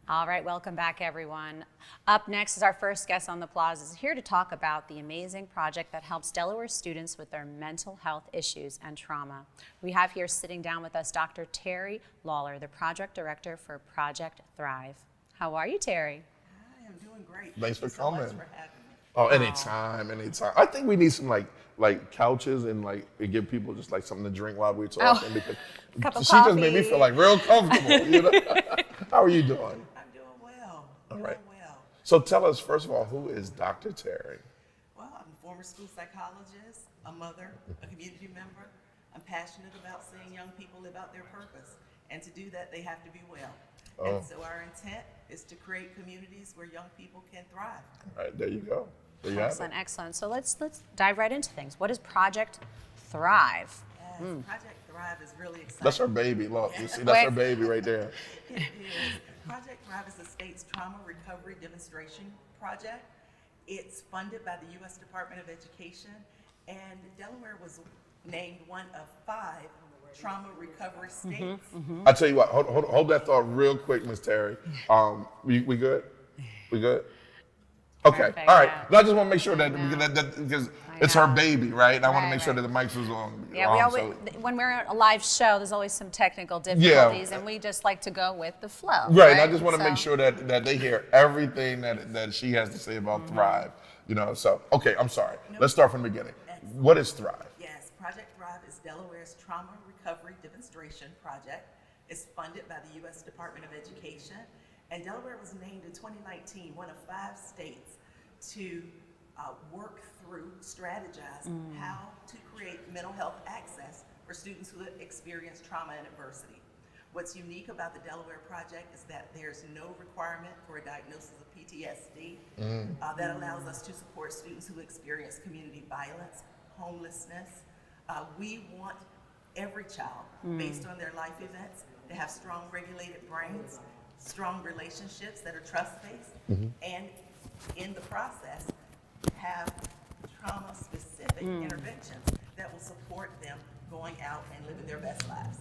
All right, welcome back, everyone. Up next is our first guest on the Plaza. Is here to talk about the amazing project that helps Delaware students with their mental health issues and trauma. We have here sitting down with us Dr. Teri Lawler, the project director for Project Thrive. How are you, Teri? I am doing great. Thanks for Thank you coming. so much for having me. Oh, anytime. I think we need some like couches and give people just like something to drink while we're talking because Cup of she just coffee. made me feel like real comfortable. You know? How are you doing? I'm doing well. All right. Doing well. So tell us first of all, who is Dr. Teri? Well, I'm a former school psychologist, a mother, a community member. I'm passionate about seeing young people live out their purpose. And to do that, they have to be well. Oh. And so our intent is to create communities where young people can thrive. All right, there you go. There you have it. Excellent. So let's dive right into things. What is Project Thrive? Yes, Project Thrive is really exciting. That's her baby. Look, you see, that's her baby right there. It is. Project Thrive is the state's trauma recovery demonstration project. It's funded by the U.S. Department of Education, and Delaware was named one of 5 trauma recovery states. I tell you what, hold that thought real quick, Miss Teri. We good? We good? Okay, Perfect, all right. yeah. But I just want to make sure that because it's her baby, right? And I want to make sure that the mics was on. Yeah, we always, when we're at a live show, there's always some technical difficulties, and we just like to go with the flow. Right, and I just want to make sure that they hear everything that she has to say about Thrive. You know, so, okay, I'm sorry. Let's start from the beginning. What is Thrive? Yes, Project Thrive is Delaware's trauma recovery demonstration project. It's funded by the U.S. Department of Education, and Delaware was named in 2019 one of 5 states to work through, strategize how to create mental health access for students who experience trauma and adversity. What's unique about the Delaware project is that there's no requirement for a diagnosis of PTSD. That allows us to support students who experience community violence, homelessness. We want every child, based on their life events, to have strong regulated brains, strong relationships that are trust-based, and in the process, have trauma-specific interventions that will support them going out and living their best lives.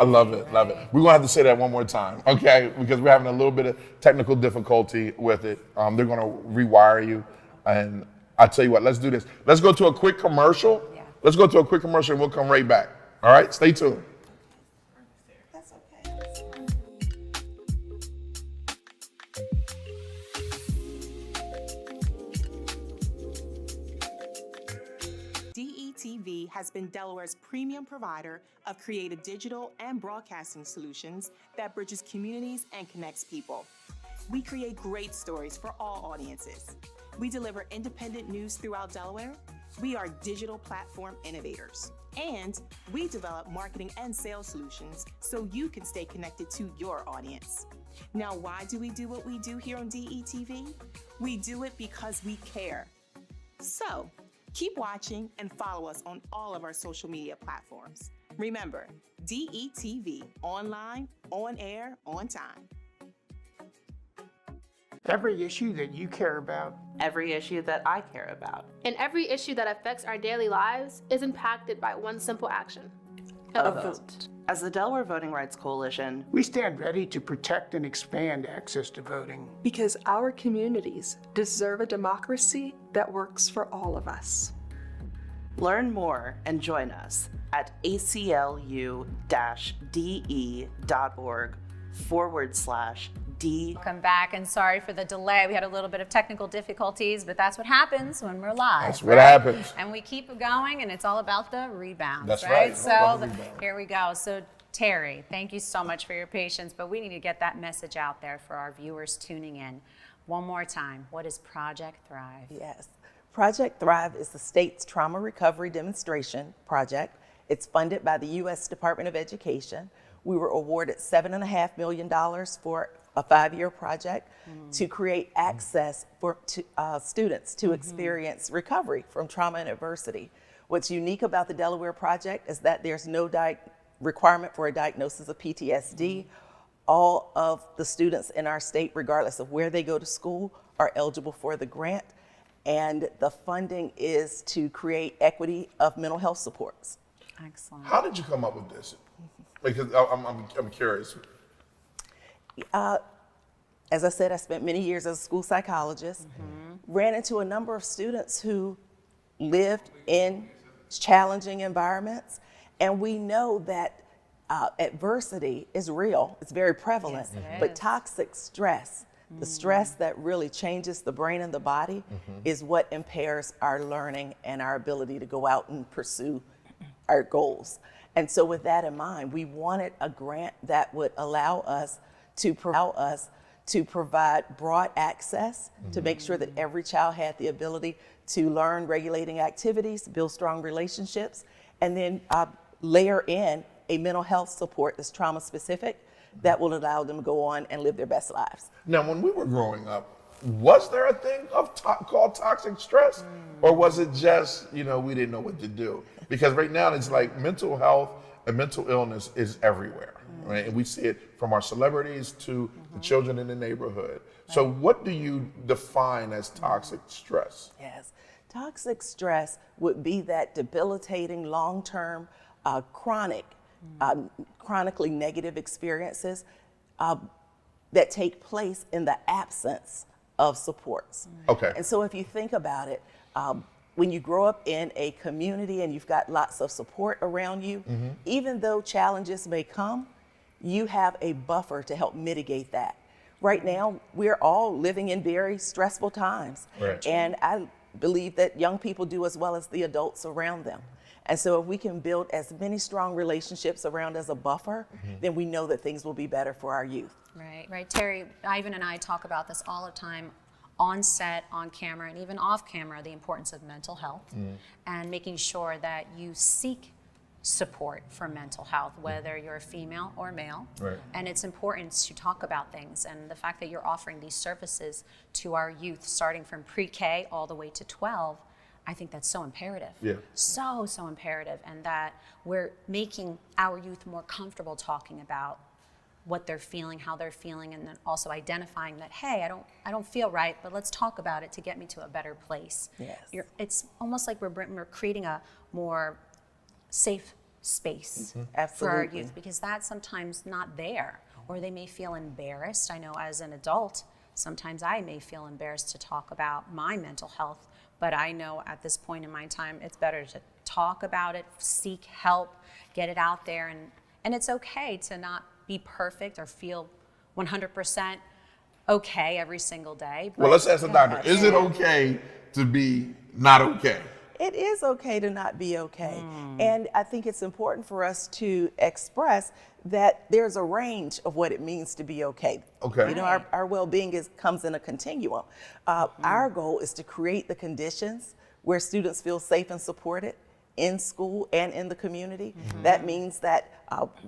I love it, love it. We're going to have to say that one more time, okay? Because we're having a little bit of technical difficulty with it. They're going to rewire you. And I tell you what, let's do this. Let's go to a quick commercial. Yeah. Let's go to a quick commercial and we'll come right back. All right? Stay tuned. That's okay. DETV has been Delaware's premium provider of creative digital and broadcasting solutions that bridges communities and connects people. We create great stories for all audiences. We deliver independent news throughout Delaware. We are digital platform innovators. And we develop marketing and sales solutions so you can stay connected to your audience. Now, why do we do what we do here on DETV? We do it because we care. So, keep watching and follow us on all of our social media platforms. Remember, DETV, online, on air, on time. Every issue that you care about. Every issue that I care about. And every issue that affects our daily lives is impacted by one simple action: A vote. As the Delaware Voting Rights Coalition, We stand ready to protect and expand access to voting. Because our communities deserve a democracy that works for all of us. learn more and join us at aclu-de.org/D. Welcome back, and sorry for the delay. We had a little bit of technical difficulties, but that's what happens when we're live. That's what happens. And we keep it going, and it's all about the rebounds, That's right? right. So The rebound. here we go. So Teri, thank you so much for your patience, but we need to get that message out there for our viewers tuning in. One more time, what is Project Thrive? Yes. Project Thrive is the state's trauma recovery demonstration project. It's funded by the U.S. Department of Education. We were awarded $7.5 million for a 5-year project to create access for students to experience recovery from trauma and adversity. What's unique about the Delaware project is that there's no requirement for a diagnosis of PTSD. All of the students in our state, regardless of where they go to school, are eligible for the grant. And the funding is to create equity of mental health supports. Excellent. How did you come up with this? Because I'm curious. As I said, I spent many years as a school psychologist, ran into a number of students who lived in challenging environments, and we know that adversity is real, it's very prevalent, but toxic stress, the stress that really changes the brain and the body, is what impairs our learning and our ability to go out and pursue our goals. And so with that in mind, we wanted a grant that would allow us to provide broad access to make sure that every child had the ability to learn regulating activities, build strong relationships, and then layer in a mental health support that's trauma specific that will allow them to go on and live their best lives. Now, when we were growing up, was there a thing called toxic stress? Or was it just, we didn't know what to do? Because right now it's like mental health and mental illness is everywhere, right? And we see it from our celebrities to the children in the neighborhood. So what do you define as toxic stress? Yes, toxic stress would be that debilitating, long-term, chronically negative experiences that take place in the absence of supports. Okay. And so if you think about it, when you grow up in a community and you've got lots of support around you, even though challenges may come, you have a buffer to help mitigate that. Right now, we're all living in very stressful times. Right. And I believe that young people do as well as the adults around them. And so if we can build as many strong relationships around as a buffer, then we know that things will be better for our youth. Right. Terry, Ivan and I talk about this all the time on set, on camera, and even off camera, the importance of mental health and making sure that you seek support for mental health, whether you're a female or male. Right. And it's important to talk about things, and the fact that you're offering these services to our youth starting from pre-K all the way to 12, I think that's so imperative. Yeah. So imperative, and that we're making our youth more comfortable talking about what they're feeling, how they're feeling, and then also identifying that, hey, I don't feel right, but let's talk about it to get me to a better place. Yes. It's almost like we're creating a more safe space for our Absolutely. youth, because that's sometimes not there, or they may feel embarrassed. I know as an adult, sometimes I may feel embarrassed to talk about my mental health, but I know at this point in my time, it's better to talk about it, seek help, get it out there, and it's okay to not be perfect or feel 100% okay every single day. Well, let's ask the doctor, is it okay to be not okay? It is okay to not be okay. And I think it's important for us to express that there's a range of what it means to be okay. Okay. You know, our well-being comes in a continuum. Our goal is to create the conditions where students feel safe and supported in school and in the community. That means that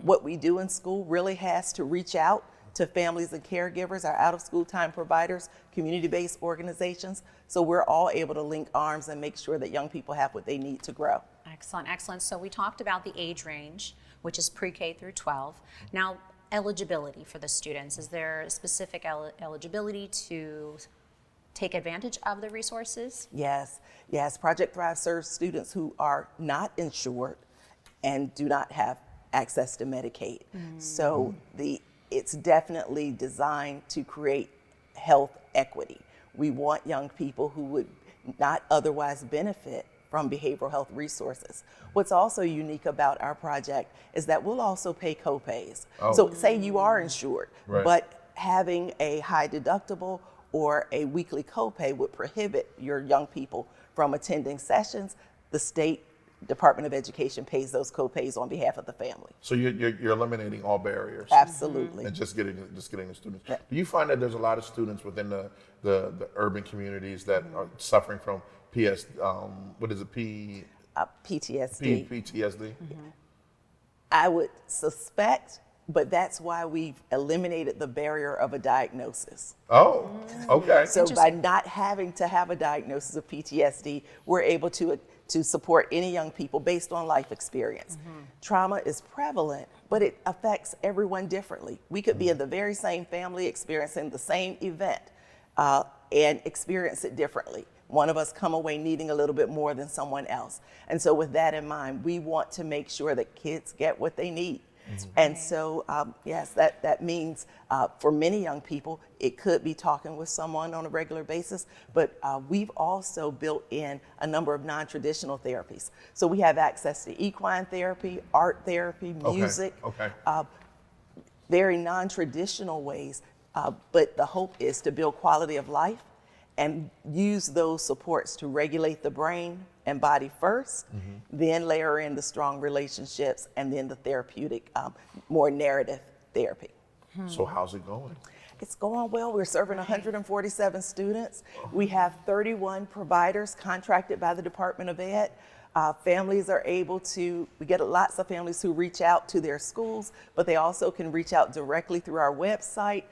what we do in school really has to reach out to families and caregivers, our out-of-school time providers, community-based organizations, so we're all able to link arms and make sure that young people have what they need to grow. Excellent. So we talked about the age range, which is pre-K through 12. Now, eligibility for the students. Is there a specific eligibility to take advantage of the resources? Yes. Project Thrive serves students who are not insured and do not have access to Medicaid. So it's definitely designed to create health equity. We want young people who would not otherwise benefit from behavioral health resources. What's also unique about our project is that we'll also pay co-pays. So say you are insured, but having a high deductible or a weekly copay would prohibit your young people from attending sessions. The state Department of Education pays those co-pays on behalf of the family. So you're eliminating all barriers. Absolutely. And just getting the students. Yeah. Do you find that there's a lot of students within the urban communities that are suffering from PTSD? PTSD? I would suspect, but that's why we've eliminated the barrier of a diagnosis. Oh, okay. So by not having to have a diagnosis of PTSD, we're able to support any young people based on life experience. Trauma is prevalent, but it affects everyone differently. We could be in the very same family experiencing the same event and experience it differently. one of us come away needing a little bit more than someone else. And so with that in mind, we want to make sure that kids get what they need. And so, yes, that means for many young people, it could be talking with someone on a regular basis, but we've also built in a number of non-traditional therapies. So we have access to equine therapy, art therapy, music, very non-traditional ways, but the hope is to build quality of life and use those supports to regulate the brain and body first, then layer in the strong relationships, and then the therapeutic, more narrative therapy. So how's it going? It's going well. We're serving 147 students. We have 31 providers contracted by the Department of Ed. Families are able to, we get lots of families who reach out to their schools, but they also can reach out directly through our website,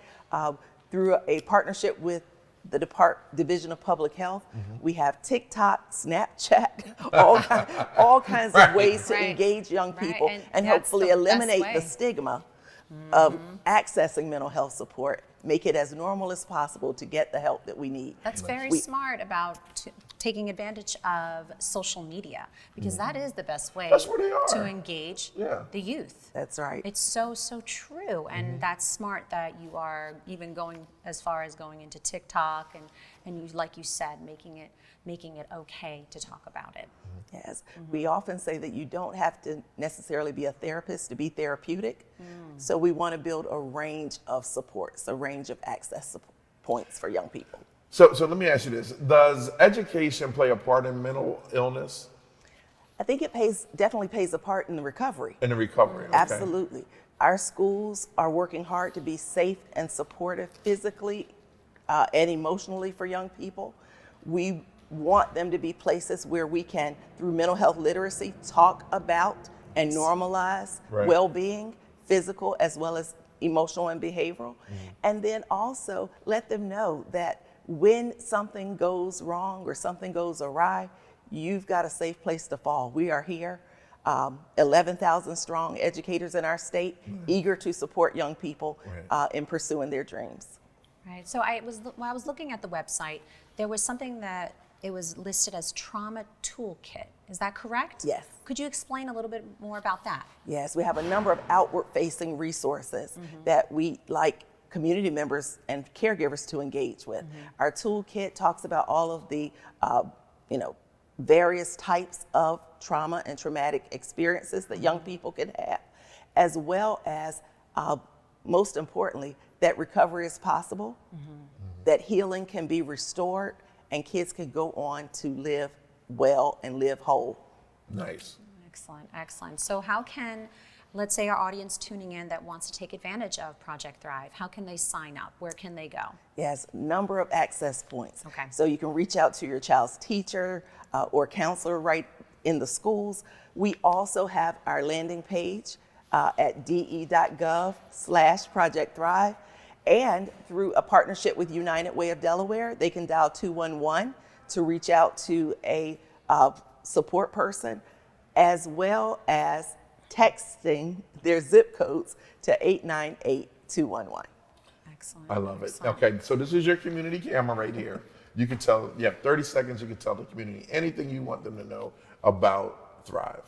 through a partnership with the Division of Public Health. We have TikTok, Snapchat, all kinds of ways to engage young people and hopefully eliminate the stigma of accessing mental health support, make it as normal as possible to get the help that we need. That's very smart about taking advantage of social media, because that is the best way to engage the youth. That's right. It's so true, and that's smart that you are even going as far as going into TikTok and you, like you said, making it okay to talk about it. Yes, we often say that you don't have to necessarily be a therapist to be therapeutic. So we want to build a range of supports, a range of access points for young people. So let me ask you this. Does education play a part in mental illness? I think it definitely plays a part in the recovery. In the recovery, okay. Absolutely. Our schools are working hard to be safe and supportive physically and emotionally for young people. We want them to be places where we can, through mental health literacy, talk about and normalize well-being, physical as well as emotional and behavioral. And then also let them know that when something goes wrong or something goes awry, you've got a safe place to fall. We are here, 11,000 strong educators in our state, eager to support young people in pursuing their dreams. Right. So when I was looking at the website, there was something that it was listed as trauma toolkit. Is that correct? Yes. Could you explain a little bit more about that? Yes, we have a number of outward-facing resources that we like community members and caregivers to engage with. Our toolkit talks about all of the, various types of trauma and traumatic experiences that young people can have, as well as, most importantly, that recovery is possible, that healing can be restored, and kids can go on to live well and live whole. Nice. Excellent, excellent. So how can, let's say our audience tuning in that wants to take advantage of Project Thrive, how can they sign up? Where can they go? Yes, number of access points. Okay. So you can reach out to your child's teacher or counselor right in the schools. We also have our landing page at de.gov/Project Thrive. And through a partnership with United Way of Delaware, they can dial 211 to reach out to a support person, as well as texting their zip codes to 898-211. Excellent. I love it. Excellent. Okay, so this is your community camera right here. You can tell, you have 30 seconds, you can tell the community anything you want them to know about Thrive.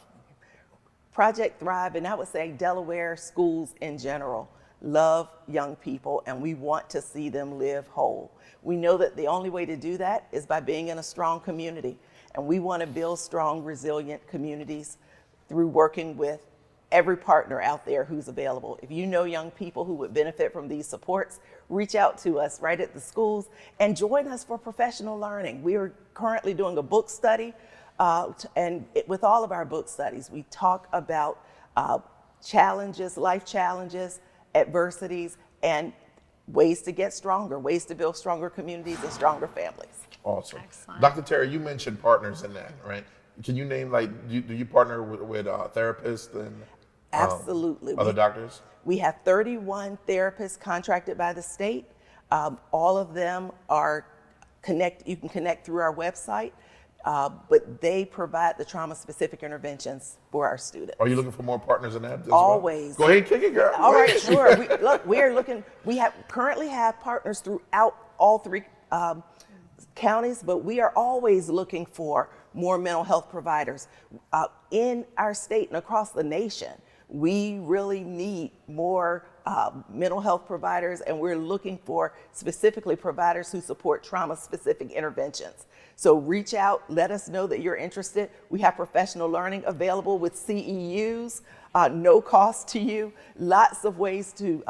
Project Thrive, and I would say Delaware schools in general, love young people, and we want to see them live whole. We know that the only way to do that is by being in a strong community, and we want to build strong, resilient communities through working with every partner out there who's available. If you know young people who would benefit from these supports, reach out to us right at the schools and join us for professional learning. We are currently doing a book study, and with all of our book studies, we talk about challenges, life challenges, adversities, and ways to get stronger, ways to build stronger communities and stronger families. Awesome. Excellent. Dr. Teri, you mentioned partners in that, right? Can you name, do you partner with therapists and Absolutely. other doctors? We have 31 therapists contracted by the state. All of them are you can connect through our website, but they provide the trauma-specific interventions for our students. Are you looking for more partners in that as Always. well? Go ahead and kick it, girl. All right, sure. We currently have partners throughout all three counties, but we are always looking for more mental health providers in our state and across the nation. We really need more mental health providers, and we're looking for specifically providers who support trauma-specific interventions. So reach out, let us know that you're interested. We have professional learning available with CEUs, no cost to you, lots of ways to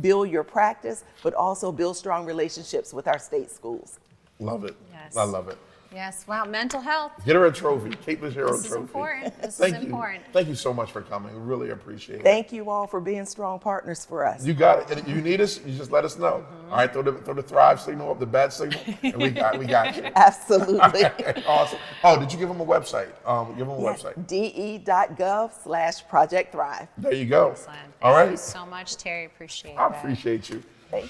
build your practice, but also build strong relationships with our state schools. Love it. Yes. I love it. Yes, wow, mental health. Get her a trophy. Keep this hero This is trophy. important. This Thank is you. important. Thank you so much for coming. We really appreciate it. Thank you all for being strong partners for us. You got it. And if you need us, you just let us know. All right, throw the Thrive signal up, the bad signal, and we got you. Absolutely. Awesome. Oh, did you give them a website? Give them a Yes, website. de.gov/Project Thrive. There you go. Excellent. All Thank you right. so much, Terry. Appreciate I that. appreciate you. Thank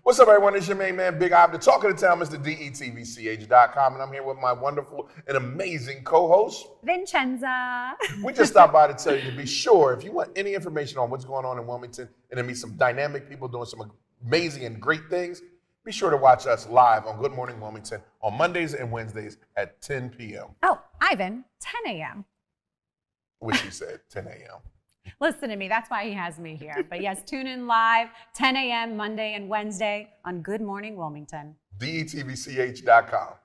What's up, everyone? It's your main man, Big Ob, the talk of the town, Mr. DETVCH.com, and I'm here with my wonderful and amazing co-host, Vincenza. We just stopped by to tell you to be sure, if you want any information on what's going on in Wilmington and to meet some dynamic people doing some amazing and great things, be sure to watch us live on Good Morning Wilmington on Mondays and Wednesdays at 10 p.m. Oh, Ivan, 10 a.m. Which he said, 10 a.m. Listen to me. That's why he has me here. But yes, tune in live, 10 a.m. Monday and Wednesday on Good Morning Wilmington. DETVCH.com.